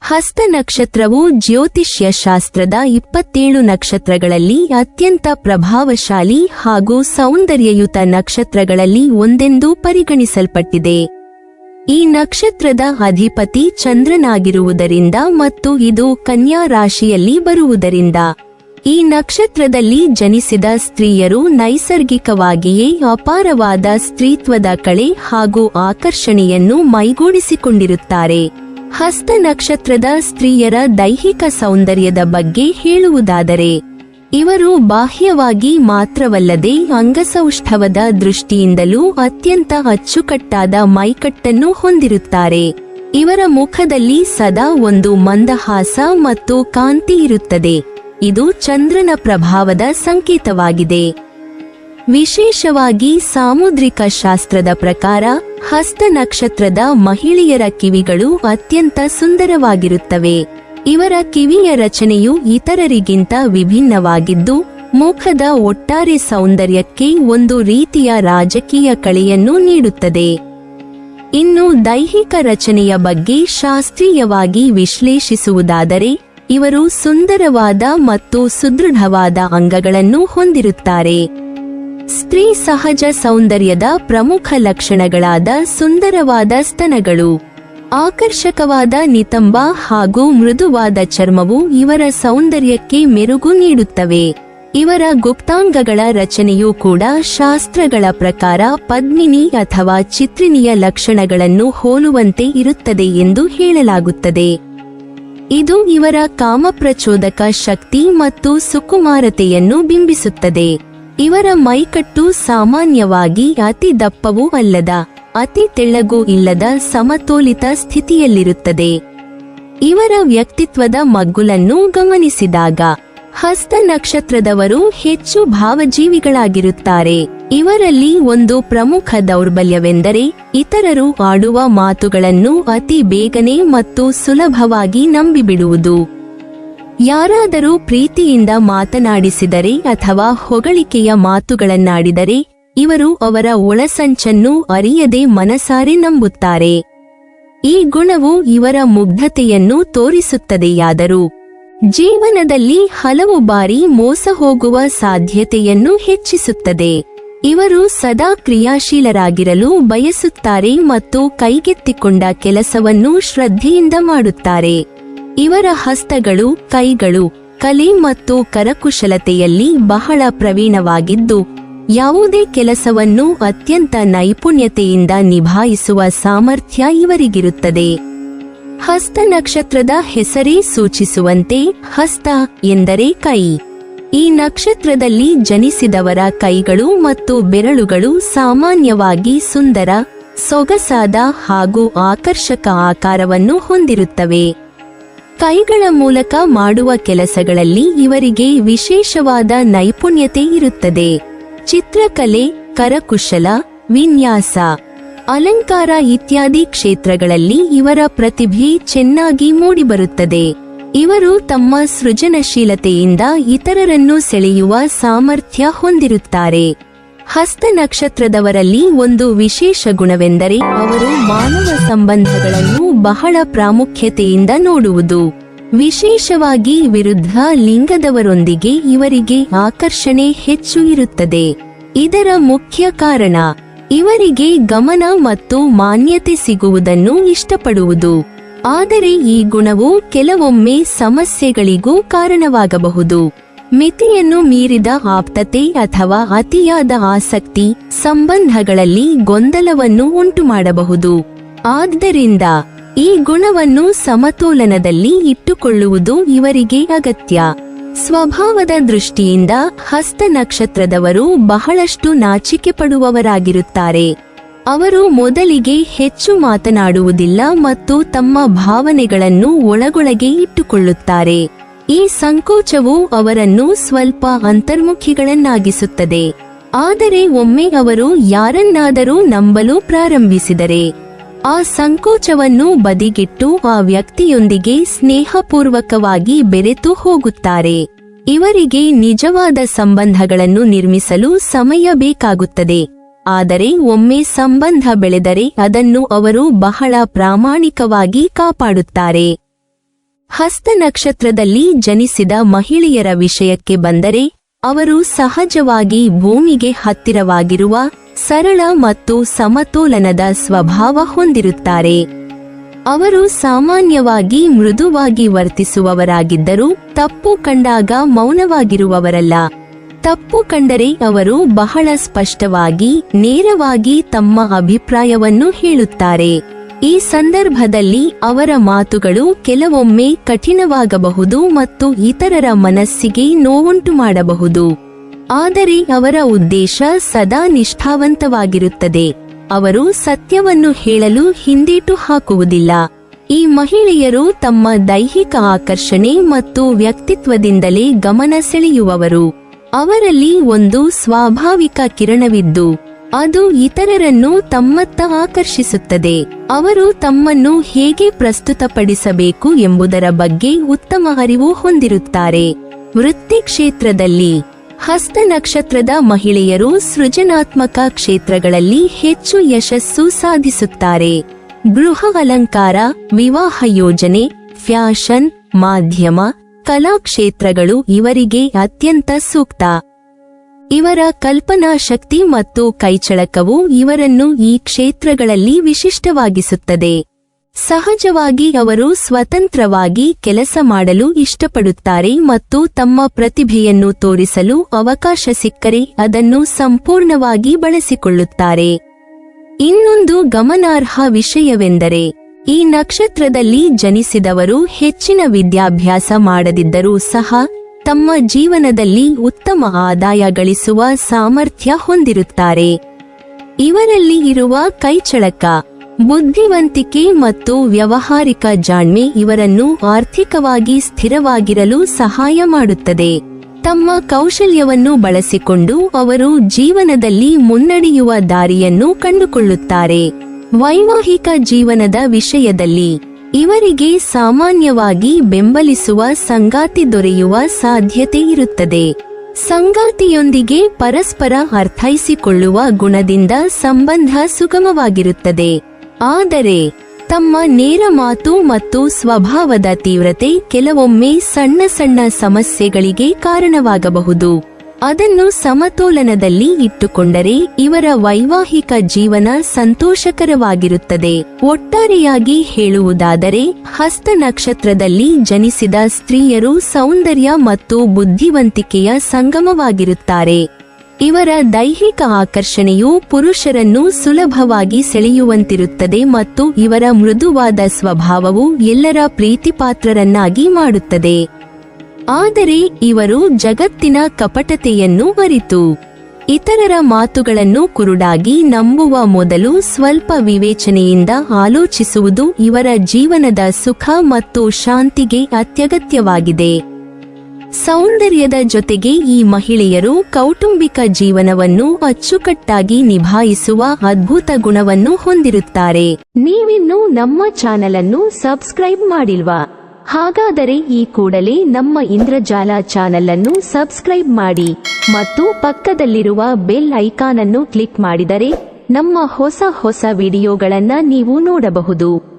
ಹಸ್ತ ನಕ್ಷತ್ರವು ಜ್ಯೋತಿಷ್ಯ ಶಾಸ್ತ್ರದ 27 ನಕ್ಷತ್ರಗಳಲ್ಲಿ ಅತ್ಯಂತ ಪ್ರಭಾವಶಾಲಿ ಹಾಗೂ ಸೌಂದರ್ಯಯುತ ನಕ್ಷತ್ರಗಳಲ್ಲಿ ಒಂದೆಂದು ಪರಿಗಣಿಸಲ್ಪಟ್ಟಿದೆ. ಈ ನಕ್ಷತ್ರದ ಅಧಿಪತಿ ಚಂದ್ರನಾಗಿರುವುದರಿಂದ ಮತ್ತು ಇದು ಕನ್ಯಾ ರಾಶಿಯಲ್ಲಿ ಬರುವುದರಿಂದ ಈ ನಕ್ಷತ್ರದಲ್ಲಿ ಜನಿಸಿದ ಸ್ತ್ರೀಯರು ನೈಸರ್ಗಿಕವಾಗಿಯೇ ಅಪಾರವಾದ ಸ್ತ್ರೀತ್ವದ ಕಳೆ ಹಾಗೂ ಆಕರ್ಷಣೆಯನ್ನು ಮೈಗೂಡಿಸಿಕೊಂಡಿರುತ್ತಾರೆ. ಹಸ್ತ ನಕ್ಷತ್ರದ ಸ್ತ್ರೀಯರ ದೈಹಿಕ ಸೌಂದರ್ಯದ ಬಗ್ಗೆ ಹೇಳುವುದಾದರೆ, ಇವರು ಬಾಹ್ಯವಾಗಿ ಮಾತ್ರವಲ್ಲದೆ ಅಂಗಸೌಷ್ಠವದ ದೃಷ್ಟಿಯಿಂದಲೂ ಅತ್ಯಂತ ಅಚ್ಚುಕಟ್ಟಾದ ಮೈಕಟ್ಟನ್ನು ಹೊಂದಿರುತ್ತಾರೆ. ಇವರ ಮುಖದಲ್ಲಿ ಸದಾ ಒಂದು ಮಂದಹಾಸ ಮತ್ತು ಕಾಂತಿ ಇರುತ್ತದೆ. ಇದು ಚಂದ್ರನ ಪ್ರಭಾವದ ಸಂಕೇತವಾಗಿದೆ. ವಿಶೇಷವಾಗಿ ಸಾಮುದ್ರಿಕ ಶಾಸ್ತ್ರದ ಪ್ರಕಾರ ಹಸ್ತ ನಕ್ಷತ್ರದ ಮಹಿಳೆಯರ ಕಿವಿಗಳು ಅತ್ಯಂತ ಸುಂದರವಾಗಿರುತ್ತವೆ. ಇವರ ಕಿವಿಯ ರಚನೆಯು ಇತರರಿಗಿಂತ ವಿಭಿನ್ನವಾಗಿದ್ದು, ಮುಖದ ಒಟ್ಟಾರೆ ಸೌಂದರ್ಯಕ್ಕೆ ಒಂದು ರೀತಿಯ ರಾಜಕೀಯ ಕಳೆಯನ್ನು ನೀಡುತ್ತದೆ. ಇನ್ನು ದೈಹಿಕ ರಚನೆಯ ಬಗ್ಗೆ ಶಾಸ್ತ್ರೀಯವಾಗಿ ವಿಶ್ಲೇಷಿಸುವುದಾದರೆ, ಇವರು ಸುಂದರವಾದ ಮತ್ತು ಸುದೃಢವಾದ ಅಂಗಗಳನ್ನು ಹೊಂದಿರುತ್ತಾರೆ. ಸ್ತ್ರೀ ಸಹಜ ಸೌಂದರ್ಯದ ಪ್ರಮುಖ ಲಕ್ಷಣಗಳಾದ ಸುಂದರವಾದ ಸ್ತನಗಳು, ಆಕರ್ಷಕವಾದ ನಿತಂಬ ಹಾಗೂ ಮೃದುವಾದ ಚರ್ಮವು ಇವರ ಸೌಂದರ್ಯಕ್ಕೆ ಮೆರುಗು ನೀಡುತ್ತವೆ. ಇವರ ಗುಪ್ತಾಂಗಗಳ ರಚನೆಯೂ ಕೂಡ ಶಾಸ್ತ್ರಗಳ ಪ್ರಕಾರ ಪದ್ಮಿನಿ ಅಥವಾ ಚಿತ್ರಿನಿಯ ಲಕ್ಷಣಗಳನ್ನು ಹೋಲುವಂತೆ ಇರುತ್ತದೆ ಎಂದು ಹೇಳಲಾಗುತ್ತದೆ. ಇದು ಇವರ ಕಾಮಪ್ರಚೋದಕ ಶಕ್ತಿ ಮತ್ತು ಸುಕುಮಾರತೆಯನ್ನು ಬಿಂಬಿಸುತ್ತದೆ. ಇವರ ಮೈಕಟ್ಟು ಸಾಮಾನ್ಯವಾಗಿ ಅತಿ ದಪ್ಪವೂ ಅಲ್ಲದ ಅತಿ ತೆಳ್ಳಗೂ ಇಲ್ಲದ ಸಮತೋಲಿತ ಸ್ಥಿತಿಯಲ್ಲಿರುತ್ತದೆ. ಇವರ ವ್ಯಕ್ತಿತ್ವದ ಮಗ್ಗುಲನ್ನು ಗಮನಿಸಿದಾಗ ಹಸ್ತ ನಕ್ಷತ್ರದವರು ಹೆಚ್ಚು ಭಾವಜೀವಿಗಳಾಗಿರುತ್ತಾರೆ. ಇವರಲ್ಲಿ ಒಂದು ಪ್ರಮುಖ ದೌರ್ಬಲ್ಯವೆಂದರೆ ಇತರರು ಆಡುವ ಮಾತುಗಳನ್ನು ಅತಿ ಬೇಗನೆ ಮತ್ತು ಸುಲಭವಾಗಿ ನಂಬಿಬಿಡುವುದು. ಯಾರಾದರೂ ಪ್ರೀತಿಯಿಂದ ಮಾತನಾಡಿಸಿದರೆ ಅಥವಾ ಹೊಗಳಿಕೆಯ ಮಾತುಗಳನ್ನಾಡಿದರೆ ಇವರು ಅವರ ಒಳಸಂಚನ್ನು ಅರಿಯದೆ ಮನಸಾರೆ ನಂಬುತ್ತಾರೆ. ಈ ಗುಣವು ಇವರ ಮುಗ್ಧತೆಯನ್ನು ತೋರಿಸುತ್ತದೆಯಾದರೂ ಜೀವನದಲ್ಲಿ ಹಲವು ಬಾರಿ ಮೋಸ ಹೋಗುವ ಸಾಧ್ಯತೆಯನ್ನು ಹೆಚ್ಚಿಸುತ್ತದೆ. ಇವರು ಸದಾ ಕ್ರಿಯಾಶೀಲರಾಗಿರಲು ಬಯಸುತ್ತಾರೆ ಮತ್ತು ಕೈಗೆತ್ತಿಕೊಂಡ ಕೆಲಸವನ್ನು ಶ್ರದ್ಧೆಯಿಂದ ಮಾಡುತ್ತಾರೆ. ಇವರ ಹಸ್ತಗಳು, ಕೈಗಳು ಕಲೆ ಮತ್ತು ಕರಕುಶಲತೆಯಲ್ಲಿ ಬಹಳ ಪ್ರವೀಣವಾಗಿದ್ದು, ಯಾವುದೇ ಕೆಲಸವನ್ನು ಅತ್ಯಂತ ನೈಪುಣ್ಯತೆಯಿಂದ ನಿಭಾಯಿಸುವ ಸಾಮರ್ಥ್ಯ ಇವರಿಗಿರುತ್ತದೆ. ಹಸ್ತ ನಕ್ಷತ್ರದ ಹೆಸರೇ ಸೂಚಿಸುವಂತೆ ಹಸ್ತ ಎಂದರೆ ಕೈ. ಈ ನಕ್ಷತ್ರದಲ್ಲಿ ಜನಿಸಿದವರ ಕೈಗಳು ಮತ್ತು ಬೆರಳುಗಳು ಸಾಮಾನ್ಯವಾಗಿ ಸುಂದರ, ಸೊಗಸಾದ ಹಾಗೂ ಆಕರ್ಷಕ ಆಕಾರವನ್ನು ಹೊಂದಿರುತ್ತವೆ. ಕೈಗಳ ಮೂಲಕ ಮಾಡುವ ಕೆಲಸಗಳಲ್ಲಿ ಇವರಿಗೆ ವಿಶೇಷವಾದ ನೈಪುಣ್ಯತೆ ಇರುತ್ತದೆ. ಚಿತ್ರಕಲೆ, ಕರಕುಶಲ, ವಿನ್ಯಾಸ, ಅಲಂಕಾರ ಇತ್ಯಾದಿ ಕ್ಷೇತ್ರಗಳಲ್ಲಿ ಇವರ ಪ್ರತಿಭೆ ಚೆನ್ನಾಗಿ ಮೂಡಿಬರುತ್ತದೆ. ಇವರು ತಮ್ಮ ಸೃಜನಶೀಲತೆಯಿಂದ ಇತರರನ್ನು ಸೆಳೆಯುವ ಸಾಮರ್ಥ್ಯ ಹೊಂದಿರುತ್ತಾರೆ. ಹಸ್ತ ನಕ್ಷತ್ರದವರಲ್ಲಿ ಒಂದು ವಿಶೇಷ ಗುಣವೆಂದರೆ ಅವರು ಮಾನವ ಸಂಬಂಧಗಳನ್ನು ಬಹಳ ಪ್ರಾಮುಖ್ಯತೆಯಿಂದ ನೋಡುವುದು. ವಿಶೇಷವಾಗಿ ವಿರುದ್ಧ ಲಿಂಗದವರೊಂದಿಗೆ ಇವರಿಗೆ ಆಕರ್ಷಣೆ ಹೆಚ್ಚು ಇರುತ್ತದೆ. ಇದರ ಮುಖ್ಯ ಕಾರಣ ಇವರಿಗೆ ಗಮನ ಮತ್ತು ಮಾನ್ಯತೆ ಸಿಗುವುದನ್ನು ಇಷ್ಟಪಡುವುದು. ಆದರೆ ಈ ಗುಣವು ಕೆಲವೊಮ್ಮೆ ಸಮಸ್ಯೆಗಳಿಗೂ ಕಾರಣವಾಗಬಹುದು. ಮಿತಿಯನ್ನು ಮೀರಿದ ಆಪ್ತತೆ ಅಥವಾ ಅತಿಯಾದ ಆಸಕ್ತಿ ಸಂಬಂಧಗಳಲ್ಲಿ ಗೊಂದಲವನ್ನು ಉಂಟುಮಾಡಬಹುದು. ಆದ್ದರಿಂದ ಈ ಗುಣವನ್ನು ಸಮತೋಲನದಲ್ಲಿ ಇಟ್ಟುಕೊಳ್ಳುವುದು ಇವರಿಗೆ ಅಗತ್ಯ. ಸ್ವಭಾವದ ದೃಷ್ಟಿಯಿಂದ ಹಸ್ತ ನಕ್ಷತ್ರದವರು ಬಹಳಷ್ಟು ನಾಚಿಕೆ ಪಡುವವರಾಗಿರುತ್ತಾರೆ. ಅವರು ಮೊದಲಿಗೆ ಹೆಚ್ಚು ಮಾತನಾಡುವುದಿಲ್ಲ ಮತ್ತು ತಮ್ಮ ಭಾವನೆಗಳನ್ನು ಒಳಗೊಳಗೆ ಇಟ್ಟುಕೊಳ್ಳುತ್ತಾರೆ. ಈ ಸಂಕೋಚವು ಅವರನ್ನು ಸ್ವಲ್ಪ ಅಂತರ್ಮುಖಿಗಳನ್ನಾಗಿಸುತ್ತದೆ. ಆದರೆ ಒಮ್ಮೆ ಅವರು ಯಾರನ್ನಾದರೂ ನಂಬಲು ಪ್ರಾರಂಭಿಸಿದರೆ ಆ ಸಂಕೋಚವನ್ನು ಬದಿಗಿಟ್ಟು ಆ ವ್ಯಕ್ತಿಯೊಂದಿಗೆ ಸ್ನೇಹಪೂರ್ವಕವಾಗಿ ಬೆರೆತು ಹೋಗುತ್ತಾರೆ. ಇವರಿಗೆ ನಿಜವಾದ ಸಂಬಂಧಗಳನ್ನು ನಿರ್ಮಿಸಲು ಸಮಯ ಬೇಕಾಗುತ್ತದೆ. ಆದರೆ ಒಮ್ಮೆ ಸಂಬಂಧ ಬೆಳೆದರೆ ಅದನ್ನು ಅವರು ಬಹಳ ಪ್ರಾಮಾಣಿಕವಾಗಿ ಕಾಪಾಡುತ್ತಾರೆ. ಹಸ್ತ ನಕ್ಷತ್ರದಲ್ಲಿ ಜನಿಸಿದ ಮಹಿಳೆಯರ ವಿಷಯಕ್ಕೆ ಬಂದರೆ ಅವರು ಸಹಜವಾಗಿ ಭೂಮಿಗೆ ಹತ್ತಿರವಾಗಿರುವ ಸರಳ ಮತ್ತು ಸಮತೋಲನದ ಸ್ವಭಾವ ಹೊಂದಿರುತ್ತಾರೆ. ಅವರು ಸಾಮಾನ್ಯವಾಗಿ ಮೃದುವಾಗಿ ವರ್ತಿಸುವವರಾಗಿದ್ದರೂ ತಪ್ಪು ಕಂಡಾಗ ಮೌನವಾಗಿರುವವರಲ್ಲ. ತಪ್ಪು ಕಂಡರೆ ಅವರು ಬಹಳ ಸ್ಪಷ್ಟವಾಗಿ ನೇರವಾಗಿ ತಮ್ಮ ಅಭಿಪ್ರಾಯವನ್ನು ಹೇಳುತ್ತಾರೆ. ಈ ಸಂದರ್ಭದಲ್ಲಿ ಅವರ ಮಾತುಗಳು ಕೆಲವೊಮ್ಮೆ ಕಠಿಣವಾಗಬಹುದು ಮತ್ತು ಇತರರ ಮನಸ್ಸಿಗೆ ನೋವುಂಟು ಮಾಡಬಹುದು. ಆದರೆ ಅವರ ಉದ್ದೇಶ ಸದಾ ನಿಷ್ಠಾವಂತವಾಗಿರುತ್ತದೆ. ಅವರು ಸತ್ಯವನ್ನು ಹೇಳಲು ಹಿಂದೇಟು ಹಾಕುವುದಿಲ್ಲ. ಈ ಮಹಿಳೆಯರು ತಮ್ಮ ದೈಹಿಕ ಆಕರ್ಷಣೆ ಮತ್ತು ವ್ಯಕ್ತಿತ್ವದಿಂದಲೇ ಗಮನ ಸೆಳೆಯುವವರು. ಅವರಲ್ಲಿ ಒಂದು ಸ್ವಾಭಾವಿಕ ಕಿರಣವಿದ್ದು ಅದು ಇತರರನ್ನು ತಮ್ಮತ್ತ ಆಕರ್ಷಿಸುತ್ತದೆ. ಅವರು ತಮ್ಮನ್ನು ಹೇಗೆ ಪ್ರಸ್ತುತಪಡಿಸಬೇಕು ಎಂಬುದರ ಬಗ್ಗೆ ಉತ್ತಮ ಅರಿವು ಹೊಂದಿರುತ್ತಾರೆ. ವೃತ್ತಿ ಕ್ಷೇತ್ರದಲ್ಲಿ ಹಸ್ತ ನಕ್ಷತ್ರದ ಮಹಿಳೆಯರು ಸೃಜನಾತ್ಮಕ ಕ್ಷೇತ್ರಗಳಲ್ಲಿ ಹೆಚ್ಚು ಯಶಸ್ಸು ಸಾಧಿಸುತ್ತಾರೆ. ಗೃಹ ಅಲಂಕಾರ, ವಿವಾಹ ಯೋಜನೆ, ಫ್ಯಾಷನ್, ಮಾಧ್ಯಮ, ಕಲಾ ಕ್ಷೇತ್ರಗಳು ಇವರಿಗೆ ಅತ್ಯಂತ ಸೂಕ್ತ. ಇವರ ಕಲ್ಪನಾ ಶಕ್ತಿ ಮತ್ತು ಕೈಚಳಕವು ಇವರನ್ನು ಈ ಕ್ಷೇತ್ರಗಳಲ್ಲಿ ವಿಶಿಷ್ಟವಾಗಿಸುತ್ತದೆ. ಸಹಜವಾಗಿ ಅವರು ಸ್ವತಂತ್ರವಾಗಿ ಕೆಲಸ ಮಾಡಲು ಇಷ್ಟಪಡುತ್ತಾರೆ ಮತ್ತು ತಮ್ಮ ಪ್ರತಿಭೆಯನ್ನು ತೋರಿಸಲು ಅವಕಾಶ ಸಿಕ್ಕರೆ ಅದನ್ನು ಸಂಪೂರ್ಣವಾಗಿ ಬಳಸಿಕೊಳ್ಳುತ್ತಾರೆ. ಇನ್ನೊಂದು ಗಮನಾರ್ಹ ವಿಷಯವೆಂದರೆ ಈ ನಕ್ಷತ್ರದಲ್ಲಿ ಜನಿಸಿದವರು ಹೆಚ್ಚಿನ ವಿದ್ಯಾಭ್ಯಾಸ ಮಾಡದಿದ್ದರೂ ಸಹ ತಮ್ಮ ಜೀವನದಲ್ಲಿ ಉತ್ತಮ ಆದಾಯ ಗಳಿಸುವ ಸಾಮರ್ಥ್ಯ ಹೊಂದಿರುತ್ತಾರೆ. ಇವರಲ್ಲಿ ಇರುವ ಕೈಚಳಕ, ಬುದ್ಧಿವಂತಿಕೆ ಮತ್ತು ವ್ಯಾವಹಾರಿಕ ಜಾಣ್ಮೆ ಇವರನ್ನು ಆರ್ಥಿಕವಾಗಿ ಸ್ಥಿರವಾಗಿರಲು ಸಹಾಯ ಮಾಡುತ್ತದೆ. ತಮ್ಮ ಕೌಶಲ್ಯವನ್ನು ಬಳಸಿಕೊಂಡು ಅವರು ಜೀವನದಲ್ಲಿ ಮುನ್ನಡೆಯುವ ದಾರಿಯನ್ನು ಕಂಡುಕೊಳ್ಳುತ್ತಾರೆ. ವೈವಾಹಿಕ ಜೀವನದ ವಿಷಯದಲ್ಲಿ ಇವರಿಗೆ ಸಾಮಾನ್ಯವಾಗಿ ಬೆಂಬಲಿಸುವ ಸಂಗಾತಿ ದೊರೆಯುವ ಸಾಧ್ಯತೆ ಇರುತ್ತದೆ. ಸಂಗಾತಿಯೊಂದಿಗೆ ಪರಸ್ಪರ ಅರ್ಥೈಸಿಕೊಳ್ಳುವ ಗುಣದಿಂದ ಸಂಬಂಧ ಸುಗಮವಾಗಿರುತ್ತದೆ. ಆದರೆ ತಮ್ಮ ನೇರ ಮಾತು ಮತ್ತು ಸ್ವಭಾವದ ತೀವ್ರತೆ ಕೆಲವೊಮ್ಮೆ ಸಣ್ಣ ಸಣ್ಣ ಸಮಸ್ಯೆಗಳಿಗೆ ಕಾರಣವಾಗಬಹುದು. ಅದನ್ನು ಸಮತೋಲನದಲ್ಲಿ ಇಟ್ಟುಕೊಂಡರೆ ಇವರ ವೈವಾಹಿಕ ಜೀವನ ಸಂತೋಷಕರವಾಗಿರುತ್ತದೆ. ಒಟ್ಟಾರೆಯಾಗಿ ಹೇಳುವುದಾದರೆ ಹಸ್ತ ನಕ್ಷತ್ರದಲ್ಲಿ ಜನಿಸಿದ ಸ್ತ್ರೀಯರು ಸೌಂದರ್ಯ ಮತ್ತು ಬುದ್ಧಿವಂತಿಕೆಯ ಸಂಗಮವಾಗಿರುತ್ತಾರೆ. ಇವರ ದೈಹಿಕ ಆಕರ್ಷಣೆಯು ಪುರುಷರನ್ನು ಸುಲಭವಾಗಿ ಸೆಳೆಯುವಂತಿರುತ್ತದೆ ಮತ್ತು ಇವರ ಮೃದುವಾದ ಸ್ವಭಾವವು ಎಲ್ಲರ ಪ್ರೀತಿಪಾತ್ರರನ್ನಾಗಿ ಮಾಡುತ್ತದೆ. ಆದರೆ ಇವರು ಜಗತ್ತಿನ ಕಪಟತೆಯನ್ನು ಅರಿತು ಇತರರ ಮಾತುಗಳನ್ನು ಕುರುಡಾಗಿ ನಂಬುವ ಮೊದಲು ಸ್ವಲ್ಪ ವಿವೇಚನೆಯಿಂದ ಆಲೋಚಿಸುವುದು ಇವರ ಜೀವನದ ಸುಖ ಮತ್ತು ಶಾಂತಿಗೆ ಅತ್ಯಗತ್ಯವಾಗಿದೆ. ಸೌಂದರ್ಯದ ಜೊತೆಗೆ ಈ ಮಹಿಳೆಯರು ಕೌಟುಂಬಿಕ ಜೀವನವನ್ನು ಅಚ್ಚುಕಟ್ಟಾಗಿ ನಿಭಾಯಿಸುವ ಅದ್ಭುತ ಗುಣವನ್ನು ಹೊಂದಿರುತ್ತಾರೆ. ನೀವಿನ್ನೂ ನಮ್ಮ ಚಾನೆಲ್ ಅನ್ನು ಸಬ್ಸ್ಕ್ರೈಬ್ ಮಾಡಿಲ್ವಾ? ಹಾಗಾದರೆ ಈ ಕೂಡಲೇ ನಮ್ಮ ಇಂದ್ರಜಾಲ ಚಾನೆಲ್ ಅನ್ನು ಸಬ್ಸ್ಕ್ರೈಬ್ ಮಾಡಿ ಮತ್ತು ಪಕ್ಕದಲ್ಲಿರುವ ಬೆಲ್ ಐಕಾನ್ ಅನ್ನು ಕ್ಲಿಕ್ ಮಾಡಿದರೆ ನಮ್ಮ ಹೊಸ ವಿಡಿಯೋಗಳನ್ನು ನೀವು ನೋಡಬಹುದು.